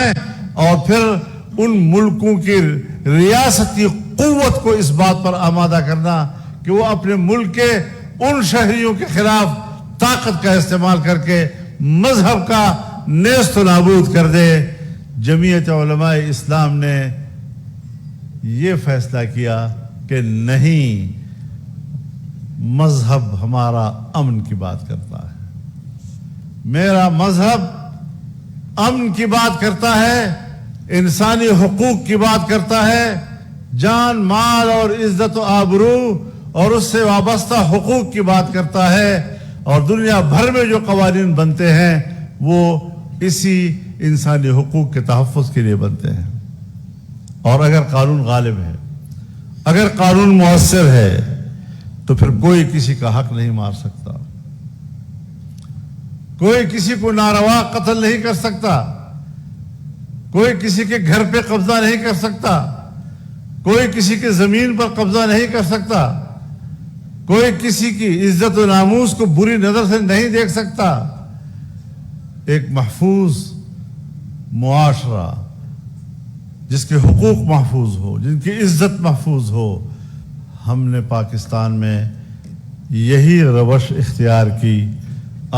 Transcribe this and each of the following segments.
ہیں اور پھر ان ملکوں کی ریاستی قوت کو اس بات پر آمادہ کرنا کہ وہ اپنے ملک کے ان شہریوں کے خلاف طاقت کا استعمال کر کے مذہب کا نیست و نابود کر دے. جمعیت علماء اسلام نے یہ فیصلہ کیا کہ نہیں، مذہب ہمارا امن کی بات کرتا ہے، میرا مذہب امن کی بات کرتا ہے، انسانی حقوق کی بات کرتا ہے، جان مال اور عزت و آبرو اور اس سے وابستہ حقوق کی بات کرتا ہے، اور دنیا بھر میں جو قوانین بنتے ہیں وہ اسی انسانی حقوق کے تحفظ کے لیے بنتے ہیں. اور اگر قانون غالب ہے، اگر قانون مؤثر ہے، تو پھر کوئی کسی کا حق نہیں مار سکتا، کوئی کسی کو ناروا قتل نہیں کر سکتا، کوئی کسی کے گھر پہ قبضہ نہیں کر سکتا، کوئی کسی کے زمین پر قبضہ نہیں کر سکتا، کوئی کسی کی عزت و ناموس کو بری نظر سے نہیں دیکھ سکتا. ایک محفوظ معاشرہ جس کے حقوق محفوظ ہو، جن کی عزت محفوظ ہو، ہم نے پاکستان میں یہی روش اختیار کی.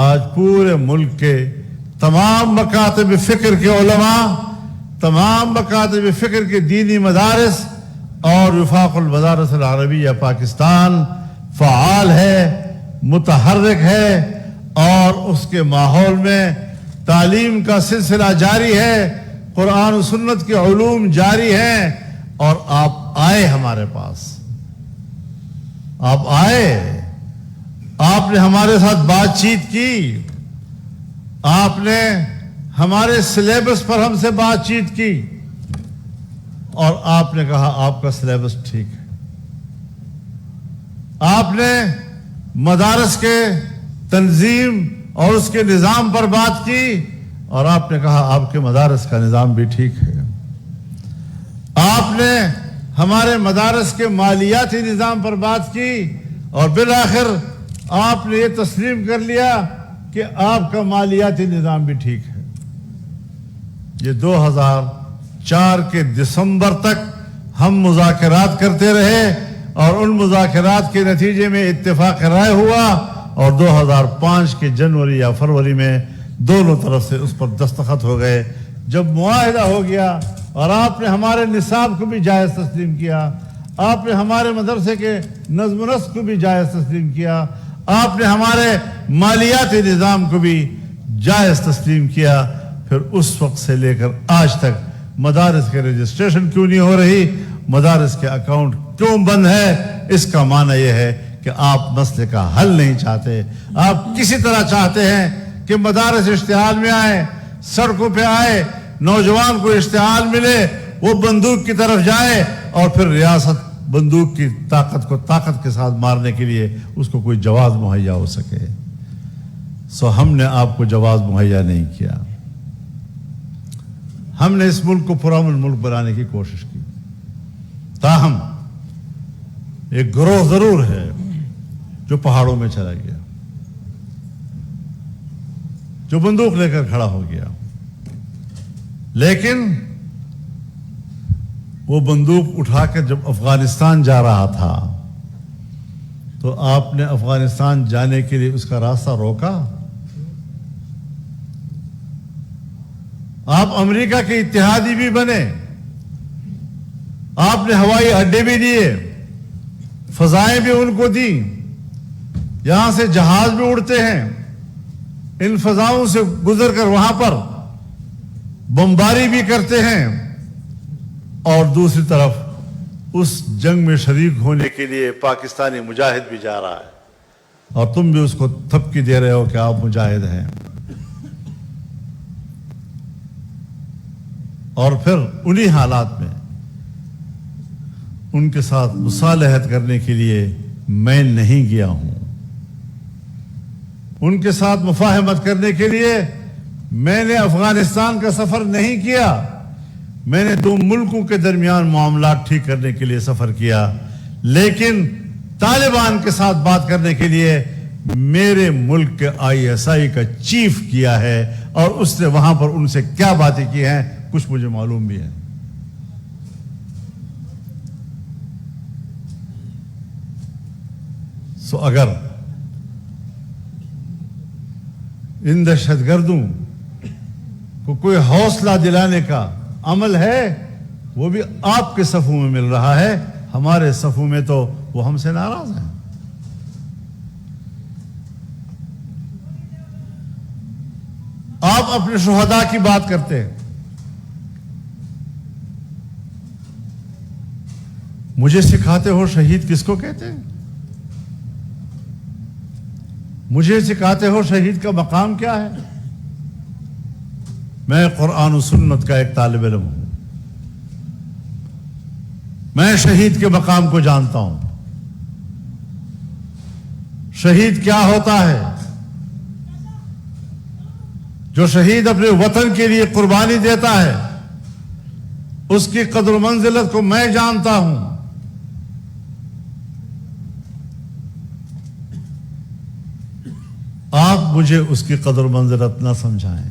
آج پورے ملک کے تمام مکاتب فکر کے علماء، تمام مکاتب فکر کے دینی مدارس اور وفاق المدارس العربیہ پاکستان فعال ہے، متحرک ہے، اور اس کے ماحول میں تعلیم کا سلسلہ جاری ہے، قرآن و سنت کے علوم جاری ہیں. اور آپ آئے ہمارے پاس، آپ آئے، آپ نے ہمارے ساتھ بات چیت کی، آپ نے ہمارے سلیبس پر ہم سے بات چیت کی، اور آپ نے کہا آپ کا سلیبس ٹھیک ہے. آپ نے مدارس کے تنظیم اور اس کے نظام پر بات کی، اور آپ نے کہا آپ کے مدارس کا نظام بھی ٹھیک ہے. آپ نے ہمارے مدارس کے مالیاتی نظام پر بات کی، اور بالآخر آپ نے یہ تسلیم کر لیا کہ آپ کا مالیاتی نظام بھی ٹھیک ہے. یہ 2004 کے دسمبر تک ہم مذاکرات کرتے رہے، اور ان مذاکرات کے نتیجے میں اتفاق رائے ہوا، اور 2005 کے جنوری یا فروری میں دونوں طرف سے اس پر دستخط ہو گئے. جب معاہدہ ہو گیا اور آپ نے ہمارے نصاب کو بھی جائز تسلیم کیا، آپ نے ہمارے مدرسے کے نظم و نسق کو بھی جائز تسلیم کیا، آپ نے ہمارے مالیاتی نظام کو بھی جائز تسلیم کیا، پھر اس وقت سے لے کر آج تک مدارس کے رجسٹریشن کیوں نہیں ہو رہی، مدارس کے اکاؤنٹ کیوں بند ہے؟ اس کا معنی یہ ہے کہ آپ مسئلے کا حل نہیں چاہتے. آپ کسی طرح چاہتے ہیں کہ مدارس اشتعال میں آئے، سڑکوں پہ آئے، نوجوان کو اشتعال ملے، وہ بندوق کی طرف جائے، اور پھر ریاست بندوق کی طاقت کو طاقت کے ساتھ مارنے کے لیے اس کو کوئی جواز مہیا ہو سکے. ہم نے آپ کو جواز مہیا نہیں کیا. ہم نے اس ملک کو پرامن ملک بنانے کی کوشش کی. تاہم ایک گروہ ضرور ہے جو پہاڑوں میں چلا گیا، جو بندوق لے کر کھڑا ہو گیا، لیکن وہ بندوق اٹھا کر جب افغانستان جا رہا تھا تو آپ نے افغانستان جانے کے لیے اس کا راستہ روکا. آپ امریکہ کے اتحادی بھی بنے، آپ نے ہوائی اڈے بھی دیے، فضائیں بھی ان کو دی، یہاں سے جہاز بھی اڑتے ہیں، ان فضاؤں سے گزر کر وہاں پر بمباری بھی کرتے ہیں، اور دوسری طرف اس جنگ میں شریک ہونے کے لیے پاکستانی مجاہد بھی جا رہا ہے، اور تم بھی اس کو تھپکی دے رہے ہو کہ آپ مجاہد ہیں. اور پھر انہی حالات میں ان کے ساتھ مصالحت کرنے کے لیے میں نہیں گیا ہوں، ان کے ساتھ مفاہمت کرنے کے لیے میں نے افغانستان کا سفر نہیں کیا، میں نے دو ملکوں کے درمیان معاملات ٹھیک کرنے کے لیے سفر کیا. لیکن طالبان کے ساتھ بات کرنے کے لیے میرے ملک کے ISI کا چیف کیا ہے، اور اس نے وہاں پر ان سے کیا باتیں کی ہیں کچھ مجھے معلوم بھی ہے. سو اگر ان دہشت گردوں کو کوئی حوصلہ دلانے کا عمل ہے وہ بھی آپ کے صفوں میں مل رہا ہے. ہمارے صفوں میں تو وہ ہم سے ناراض ہیں. آپ اپنے شہداء کی بات کرتے ہیں. مجھے سکھاتے ہو شہید کس کو کہتے ہیں؟ مجھے سکھاتے ہو شہید کا مقام کیا ہے؟ میں قرآن و سنت کا ایک طالب علم ہوں. میں شہید کے مقام کو جانتا ہوں. شہید کیا ہوتا ہے؟ جو شہید اپنے وطن کے لیے قربانی دیتا ہے اس کی قدر و منزلت کو میں جانتا ہوں. آپ مجھے اس کی قدر و منزلت نہ سمجھائیں.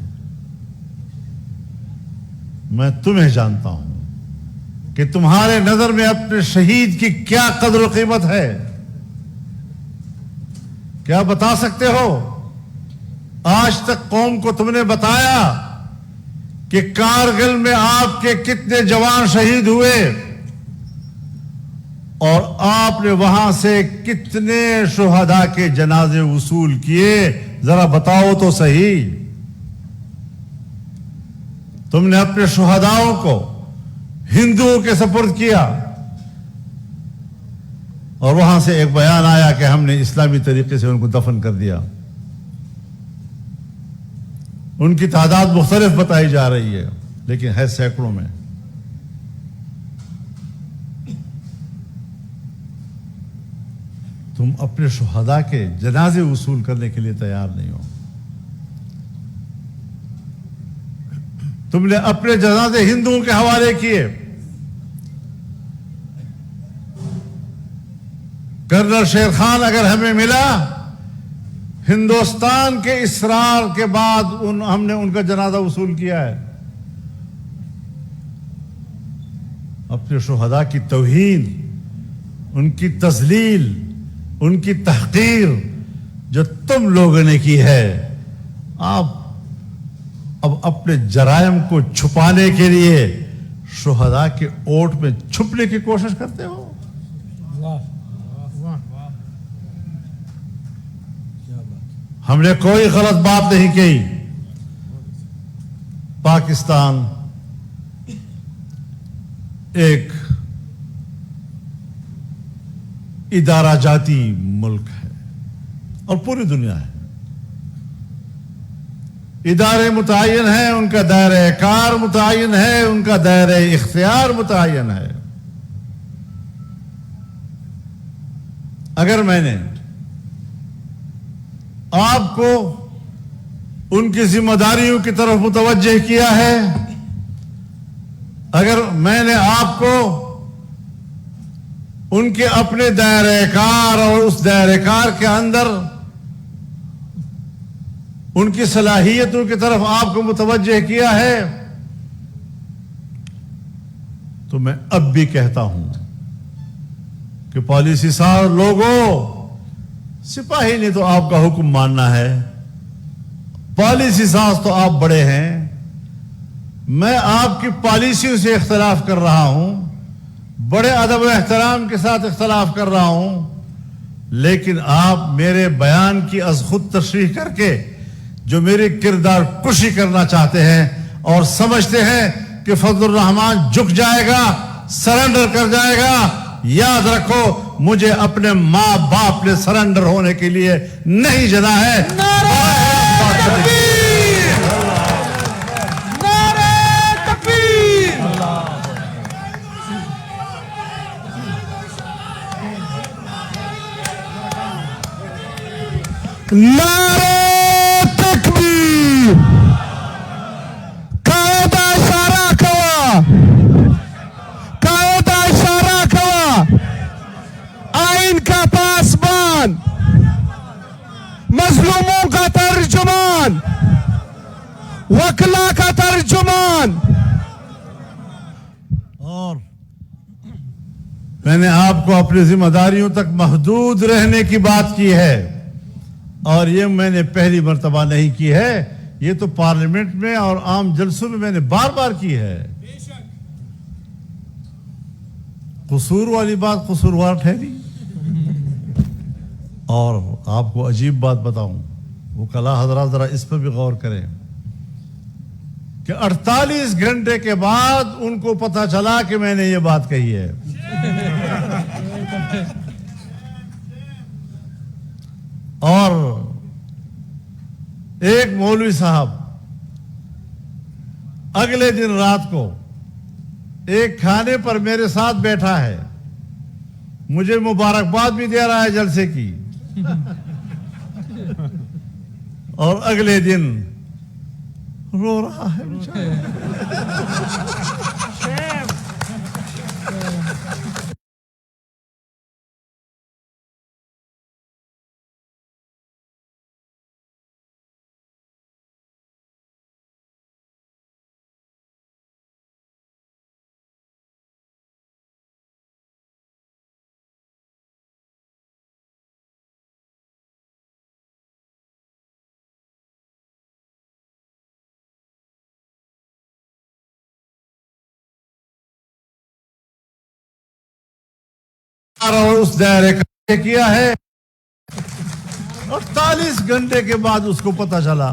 میں تمہیں جانتا ہوں کہ تمہارے نظر میں اپنے شہید کی کیا قدر و قیمت ہے. کیا بتا سکتے ہو؟ آج تک قوم کو تم نے بتایا کہ کارگل میں آپ کے کتنے جوان شہید ہوئے اور آپ نے وہاں سے کتنے شہداء کے جنازے وصول کیے؟ ذرا بتاؤ تو صحیح. تم نے اپنے شہداؤں کو ہندوؤں کے سپرد کیا اور وہاں سے ایک بیان آیا کہ ہم نے اسلامی طریقے سے ان کو دفن کر دیا. ان کی تعداد مختلف بتائی جا رہی ہے لیکن ہے سینکڑوں میں. تم اپنے شہداء کے جنازے وصول کرنے کے لیے تیار نہیں ہو. تم نے اپنے جنازے ہندوؤں کے حوالے کیے. کرنل شیر خان اگر ہمیں ملا ہندوستان کے اصرار کے بعد ہم نے ان کا جنازہ وصول کیا ہے. اپنے شہداء کی توہین، ان کی تذلیل، ان کی تحقیر جو تم لوگوں نے کی ہے، آپ اب اپنے جرائم کو چھپانے کے لیے شہداء کے اوٹ میں چھپنے کی کوشش کرتے ہو. ہم نے کوئی غلط بات نہیں کی. پاکستان ایک ادارہ جاتی ملک ہے اور پوری دنیا ہے. ادارے متعین ہیں، ان کا دائرہ کار متعین ہے، ان کا دائرہ اختیار متعین ہے. اگر میں نے آپ کو ان کی ذمہ داریوں کی طرف متوجہ کیا ہے، اگر میں نے آپ کو ان کے اپنے دائرہ کار اور اس دائرہ کار کے اندر ان کی صلاحیتوں کی طرف آپ کو متوجہ کیا ہے، تو میں اب بھی کہتا ہوں کہ پالیسی ساز لوگوں، سپاہی نے تو آپ کا حکم ماننا ہے، پالیسی ساز تو آپ بڑے ہیں. میں آپ کی پالیسیوں سے اختلاف کر رہا ہوں، بڑے ادب و احترام کے ساتھ اختلاف کر رہا ہوں، لیکن آپ میرے بیان کی از خود تشریح کر کے جو میری کردار کشی کرنا چاہتے ہیں اور سمجھتے ہیں کہ فضل الرحمان جھک جائے گا، سرنڈر کر جائے گا. یاد رکھو، مجھے اپنے ماں باپ نے سرنڈر ہونے کے لیے نہیں جنا ہے. نعرہ تکبیر. قاعدہ اشارہ کوا، قاعدہ اشارہ کوا. آئین کا پاسبان، مظلوموں کا ترجمان، وکلا کا ترجمان، اور میں نے آپ کو اپنی ذمہ داریوں تک محدود رہنے کی بات کی ہے، اور یہ میں نے پہلی مرتبہ نہیں کی ہے، یہ تو پارلیمنٹ میں اور عام جلسوں میں نے بار بار کی ہے۔ قصور والی بات قصوروار ٹھہری۔ اور آپ کو عجیب بات بتاؤں، وہ کلا حضرات ذرا اس پر بھی غور کریں کہ 48 گھنٹے کے بعد ان کو پتہ چلا کہ میں نے یہ بات کہی ہے۔ اور ایک مولوی صاحب اگلے دن رات کو ایک کھانے پر میرے ساتھ بیٹھا ہے، مجھے مبارکباد بھی دے رہا ہے جلسے کی، اور اگلے دن رو رہا ہے اور اس دائرے کا کیا ہے، 48 گھنٹے کے بعد اس کو پتہ چلا۔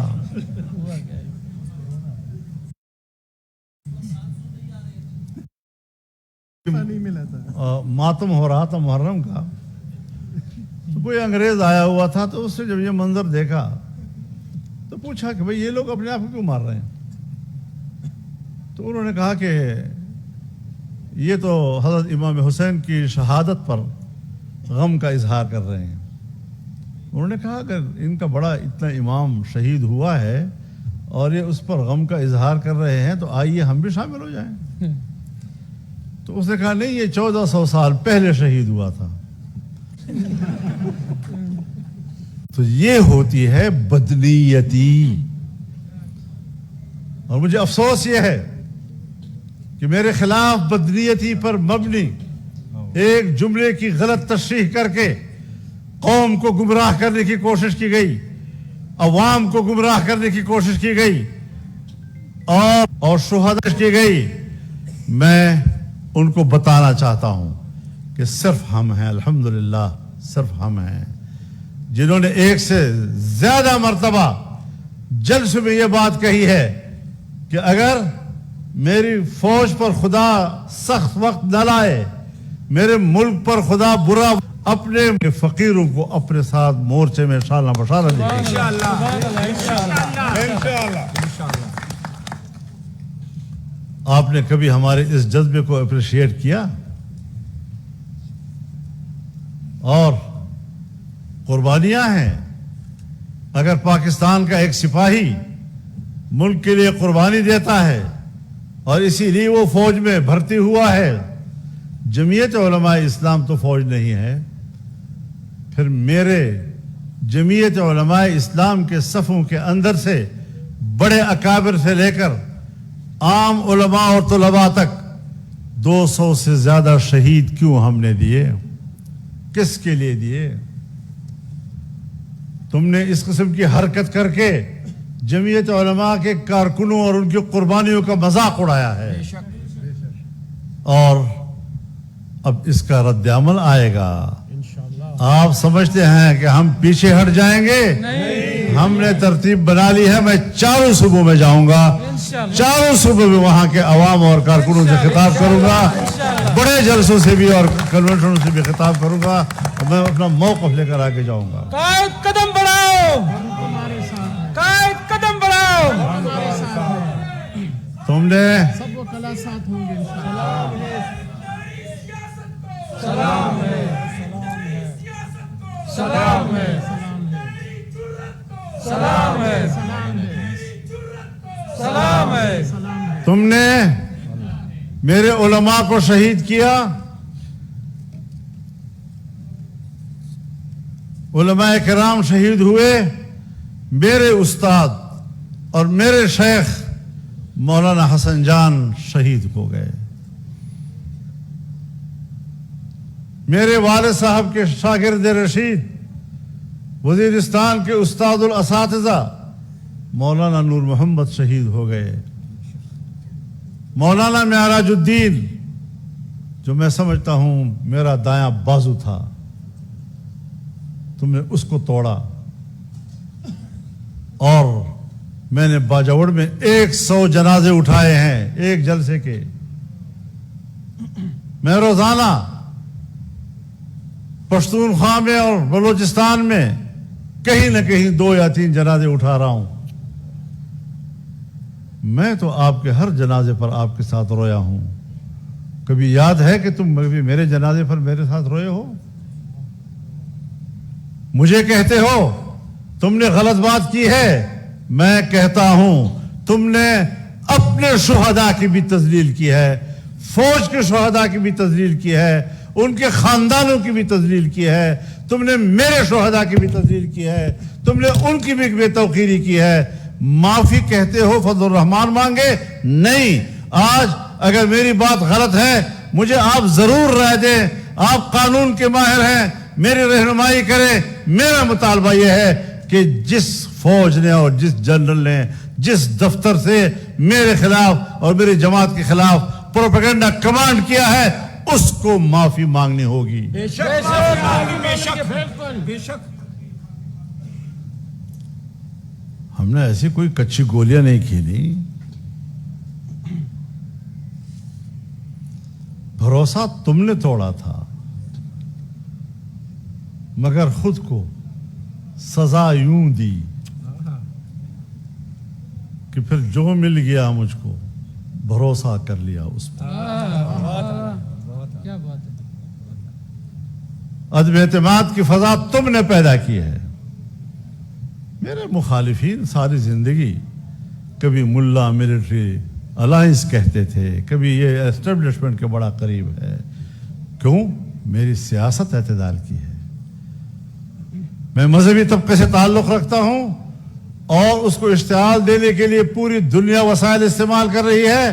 ماتم ہو رہا تھا محرم کا، تو کوئی انگریز آیا ہوا تھا، تو اس نے جب یہ منظر دیکھا تو پوچھا کہ بھئی یہ لوگ اپنے آپ کو کیوں مار رہے ہیں؟ تو انہوں نے کہا کہ یہ تو حضرت امام حسین کی شہادت پر غم کا اظہار کر رہے ہیں۔ انہوں نے کہا کہ ان کا بڑا اتنا امام شہید ہوا ہے اور یہ اس پر غم کا اظہار کر رہے ہیں، تو آئیے ہم بھی شامل ہو جائیں۔ تو اس نے کہا نہیں، یہ 1400 سال پہلے شہید ہوا تھا۔ تو یہ ہوتی ہے بدنیتی، اور مجھے افسوس یہ ہے کہ میرے خلاف بدنیتی پر مبنی ایک جملے کی غلط تشریح کر کے قوم کو گمراہ کرنے کی کوشش کی گئی، عوام کو گمراہ کرنے کی کوشش کی گئی، اور شہادت کی گئی۔ میں ان کو بتانا چاہتا ہوں کہ صرف ہم ہیں، الحمدللہ صرف ہم ہیں جنہوں نے ایک سے زیادہ مرتبہ جلسے میں یہ بات کہی ہے کہ اگر میری فوج پر خدا سخت وقت نہ لائے، میرے ملک پر خدا برا، اپنے فقیروں کو اپنے ساتھ مورچے میں شانہ بشانہ لے جائیں گے۔ آپ نے کبھی ہمارے اس جذبے کو اپریشیٹ کیا؟ اور قربانیاں ہیں۔ اگر پاکستان کا ایک سپاہی ملک کے لیے قربانی دیتا ہے اور اسی لیے وہ فوج میں بھرتی ہوا ہے، جمعیت علماء اسلام تو فوج نہیں ہے، پھر میرے جمعیت علماء اسلام کے صفوں کے اندر سے بڑے اکابر سے لے کر عام علماء اور طلباء تک 200 سے زیادہ شہید کیوں ہم نے دیے؟ کس کے لیے دیے؟ تم نے اس قسم کی حرکت کر کے جمعیت علماء کے کارکنوں اور ان کی قربانیوں کا مذاق اڑایا ہے، اور اب اس کا رد عمل آئے گا۔ آپ سمجھتے ہیں کہ ہم پیچھے ہٹ جائیں گے؟ ہم نے ترتیب بنا لی ہے، میں چاروں صوبوں میں جاؤں گا، چاروں صوبوں میں وہاں کے عوام اور کارکنوں سے خطاب کروں گا، بڑے جلسوں سے بھی اور کنونشنوں سے بھی خطاب کروں گا، اور میں اپنا موقف لے کر آگے جاؤں گا۔ قائد قدم بڑھاؤ، قائد قدم بڑھاؤ۔ تم نے سب وہ کلا ساتھ ہوں گے انشاءاللہ۔ سلام ہے، سلام ہے، سلام ہے، سلام ہے۔ تم نے میرے علماء کو شہید کیا، علماء کرام شہید ہوئے، میرے استاد اور میرے شیخ مولانا حسن جان شہید ہو گئے۔ میرے والد صاحب کے شاگرد رشید وزیرستان کے استاد الاساتذہ مولانا نور محمد شہید ہو گئے. مولانا معراج الدین جو میں سمجھتا ہوں میرا دایاں بازو تھا، تم نے اس کو توڑا. اور میں نے باجوڑ میں 100 جنازے اٹھائے ہیں ایک جلسے کے. میں روزانہ پشتونخوا میں اور بلوچستان میں کہیں نہ کہیں 2 یا 3 جنازے اٹھا رہا ہوں. میں تو آپ کے ہر جنازے پر آپ کے ساتھ رویا ہوں. کبھی یاد ہے کہ تم کبھی میرے جنازے پر میرے ساتھ روئے ہو؟ مجھے کہتے ہو تم نے غلط بات کی ہے، میں کہتا ہوں تم نے اپنے شہداء کی بھی تذلیل کی ہے، فوج کے شہداء کی بھی تذلیل کی ہے، ان کے خاندانوں کی بھی تذلیل کی ہے، تم نے میرے شہداء کی بھی تذلیل کی ہے، تم نے ان کی بھی بے توقیری کی ہے. معافی کہتے ہو فضل الرحمان مانگے؟ نہیں. آج اگر میری بات غلط ہے مجھے آپ ضرور رائے دیں. آپ قانون کے ماہر ہیں، میری رہنمائی کریں. میرا مطالبہ یہ ہے کہ جس فوج نے اور جس جنرل نے جس دفتر سے میرے خلاف اور میری جماعت کے خلاف پروپیگنڈا کمانڈ کیا ہے اس کو معافی مانگنی ہوگی. بے شک بے شک. ہم نے ایسی کوئی کچی گولیاں نہیں کھیلی. بھروسہ تم نے توڑا تھا مگر خود کو سزا یوں دی کہ پھر جو مل گیا مجھ کو بھروسہ کر لیا اس پر. کیا بات ہے. عدم اعتماد کی فضا تم نے پیدا کی ہے. میرے مخالفین ساری زندگی کبھی ملا ملٹری الائنس کہتے تھے، کبھی یہ اسٹیبلشمنٹ کے بڑا قریب ہے. کیوں؟ میری سیاست اعتدال کی ہے. میں مذہبی طبقے سے تعلق رکھتا ہوں اور اس کو اشتعال دینے کے لیے پوری دنیا وسائل استعمال کر رہی ہے.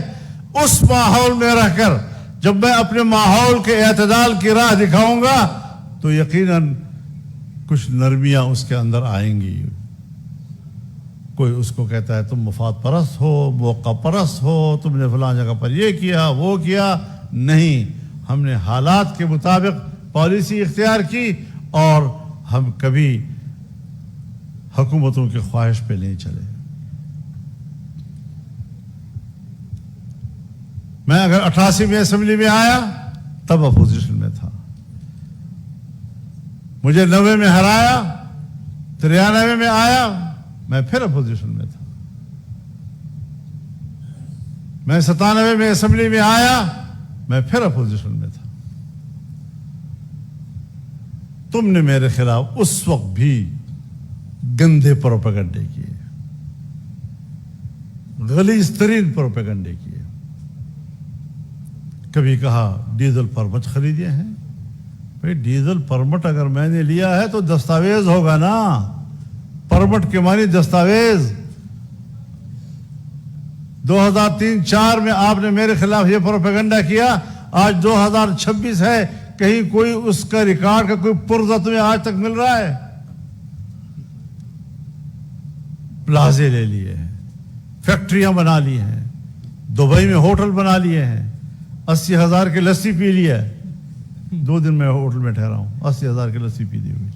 اس ماحول میں رہ کر جب میں اپنے ماحول کے اعتدال کی راہ دکھاؤں گا تو یقیناً کچھ نرمیاں اس کے اندر آئیں گی. کوئی اس کو کہتا ہے تم مفاد پرست ہو، موقع پرست ہو، تم نے فلاں جگہ پر یہ کیا وہ کیا. نہیں، ہم نے حالات کے مطابق پالیسی اختیار کی اور ہم کبھی حکومتوں کی خواہش پہ نہیں چلے. میں اگر 88 میں اسمبلی میں آیا تب اپوزیشن میں تھا. مجھے 90 میں ہرایا، 93 میں آیا میں پھر اپوزیشن میں تھا. میں 97 میں اسمبلی میں آیا میں پھر اپوزیشن میں تھا. تم نے میرے خلاف اس وقت بھی گندے پروپیگنڈے کیے، غلیظ ترین پروپیگنڈے کیے. کبھی کہا ڈیزل پرمٹ خریدے ہیں. بھئی ڈیزل پرمٹ اگر میں نے لیا ہے تو دستاویز ہوگا نا. پرمٹ کے معنی دستاویز. 2003-04 میں آپ نے میرے خلاف یہ پروپیگنڈا کیا. آج 2026 ہے، کہیں کوئی اس کا ریکارڈ کا کوئی پرزہ تمہیں آج تک مل رہا ہے؟ پلازے لے لیے ہیں، فیکٹریاں بنا لی ہیں، دبئی میں ہوٹل بنا لیے ہیں، 80,000 کی لسی پی لیا. 2 دن میں ہوٹل میں ٹھہرا ہوں، 80,000 کی لسی پی دی ہوئی.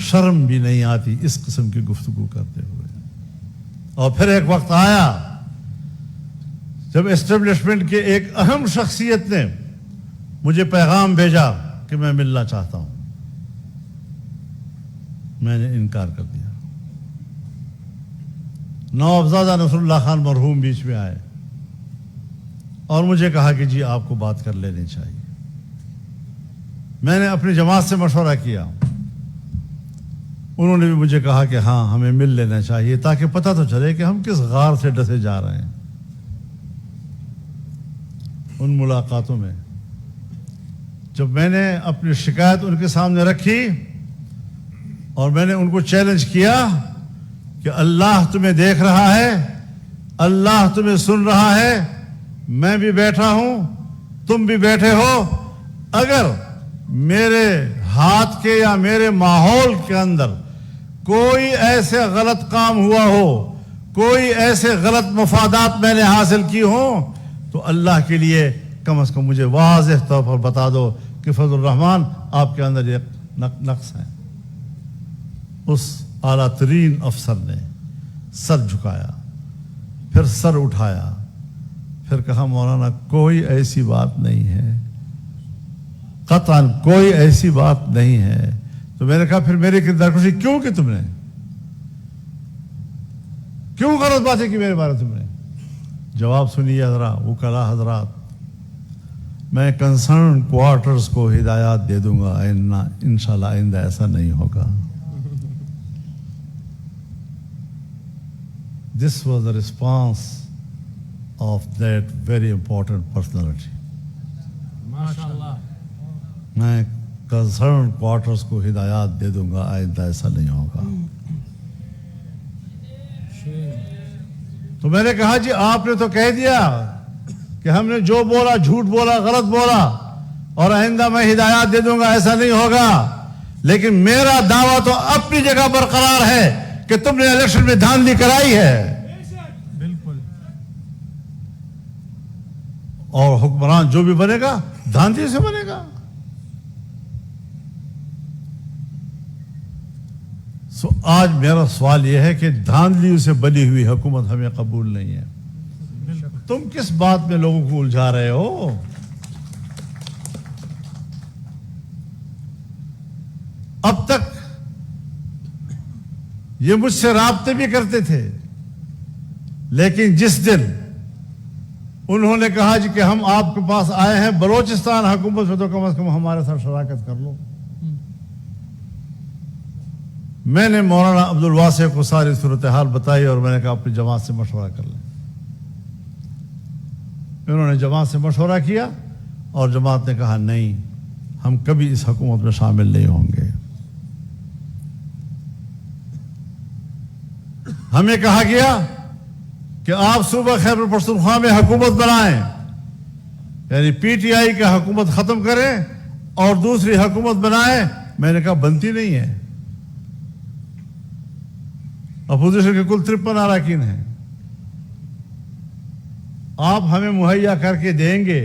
شرم بھی نہیں آتی اس قسم کی گفتگو کرتے ہوئے. اور پھر ایک وقت آیا جب اسٹیبلشمنٹ کے ایک اہم شخصیت نے مجھے پیغام بھیجا کہ میں ملنا چاہتا ہوں. میں نے انکار کر دیا. نوابزادہ نصر اللہ خان مرحوم بیچ میں آئے اور مجھے کہا کہ جی آپ کو بات کر لینی چاہیے. میں نے اپنی جماعت سے مشورہ کیا، انہوں نے بھی مجھے کہا کہ ہاں ہمیں مل لینا چاہیے تاکہ پتہ تو چلے کہ ہم کس غار سے ڈسے جا رہے ہیں. ان ملاقاتوں میں جب میں نے اپنی شکایت ان کے سامنے رکھی اور میں نے ان کو چیلنج کیا کہ اللہ تمہیں دیکھ رہا ہے، اللہ تمہیں سن رہا ہے، میں بھی بیٹھا ہوں، تم بھی بیٹھے ہو، اگر میرے ہاتھ کے یا میرے ماحول کے اندر کوئی ایسے غلط کام ہوا ہو، کوئی ایسے غلط مفادات میں نے حاصل کی ہوں، تو اللہ کے لیے کم از کم مجھے واضح طور پر بتا دو کہ فضل الرحمان آپ کے اندر یہ نقص ہے۔ اس اعلیٰ ترین افسر نے سر جھکایا، پھر سر اٹھایا، پھر کہا مولانا کوئی ایسی بات نہیں ہے، قطعاً کوئی ایسی بات نہیں ہے۔ تو میں نے کہا پھر میری کردار کشی کیوں کی تم نے؟ کیوں غلط باتیں کی میرے بارے تم نے؟ جواب سنیے ذرا وکلاء حضرات، میں کنسرن کوارٹرز کو ہدایات دے دوں گا، انشاءاللہ آئندہ ایسا نہیں ہوگا۔ This was the response of that very important personality. ماشاءاللہ میں کنسرن کوارٹرز کو ہدایات دے دوں گا، آئندہ ایسا نہیں ہوگا۔ تو میں نے کہا جی آپ نے تو کہہ دیا کہ ہم نے جو بولا جھوٹ بولا، غلط بولا، اور آئندہ میں ہدایات دے دوں گا، ایسا نہیں ہوگا، لیکن میرا دعویٰ تو اپنی جگہ برقرار ہے کہ تم نے الیکشن میں دھاندلی کرائی ہے، بالکل، اور حکمران جو بھی بنے گا دھاندلی سے بنے گا۔ سو آج میرا سوال یہ ہے کہ دھاندلیوں سے بنی ہوئی حکومت ہمیں قبول نہیں ہے۔ تم کس بات میں لوگوں کو الجھا رہے ہو؟ اب تک یہ مجھ سے رابطے بھی کرتے تھے، لیکن جس دن انہوں نے کہا جی کہ ہم آپ کے پاس آئے ہیں بلوچستان حکومت میں، تو کم از کم ہمارے ساتھ شراکت کر لو۔ میں نے مولانا عبدالواسع کو ساری صورتحال بتائی اور میں نے کہا اپنی جماعت سے مشورہ کر لیں۔ انہوں نے جماعت سے مشورہ کیا اور جماعت نے کہا نہیں، ہم کبھی اس حکومت میں شامل نہیں ہوں گے۔ ہمیں کہا گیا کہ آپ صوبہ خیبر پختونخوا میں حکومت بنائیں، یعنی پی ٹی آئی کا حکومت ختم کریں اور دوسری حکومت بنائیں۔ میں نے کہا بنتی نہیں ہے، اپوزیشن کے کل 53 اراکین ہیں، آپ ہمیں مہیا کر کے دیں گے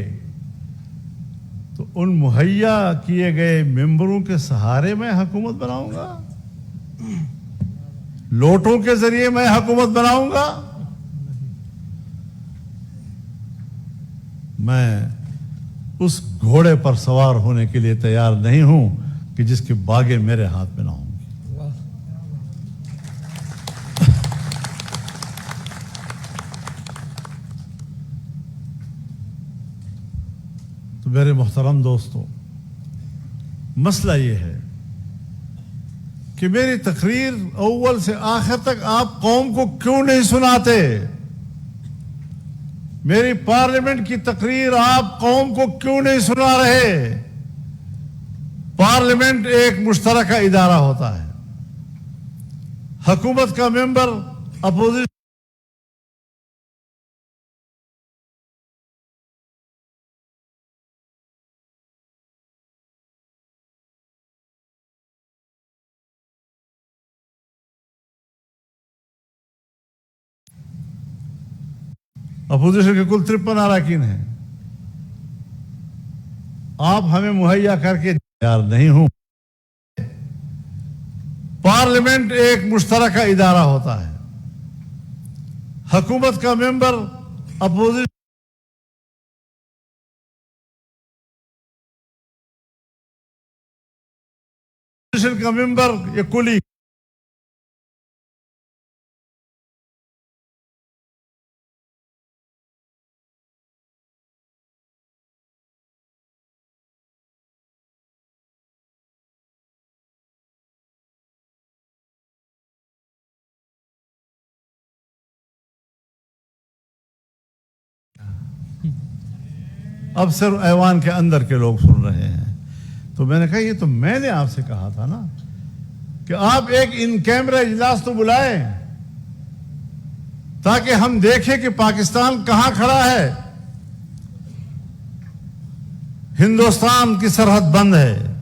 تو ان مہیا کیے گئے ممبروں کے سہارے میں حکومت بناؤں گا، لوٹوں کے ذریعے میں حکومت بناؤں گا؟ میں اس گھوڑے پر سوار ہونے کے لیے تیار نہیں ہوں کہ جس کی باغیں میرے ہاتھ میں نہ ہوں گی۔ تو میرے محترم دوستو، مسئلہ یہ ہے کہ میری تقریر اول سے آخر تک آپ قوم کو کیوں نہیں سناتے؟ میری پارلیمنٹ کی تقریر آپ قوم کو کیوں نہیں سنا رہے؟ پارلیمنٹ ایک مشترکہ ادارہ ہوتا ہے، حکومت کا ممبر، اپوزیشن کے کل 53 اراکین ہیں، آپ ہمیں مہیا کر کے تیار نہیں ہوں۔ پارلیمنٹ ایک مشترکہ ادارہ ہوتا ہے، حکومت کا ممبر، اپوزیشن کا ممبر، یہ کلی اب صرف ایوان کے اندر کے لوگ سن رہے ہیں۔ تو میں نے کہا یہ تو میں نے آپ سے کہا تھا نا کہ آپ ایک ان کیمرہ اجلاس تو بلائیں تاکہ ہم دیکھیں کہ پاکستان کہاں کھڑا ہے۔ ہندوستان کی سرحد بند ہے.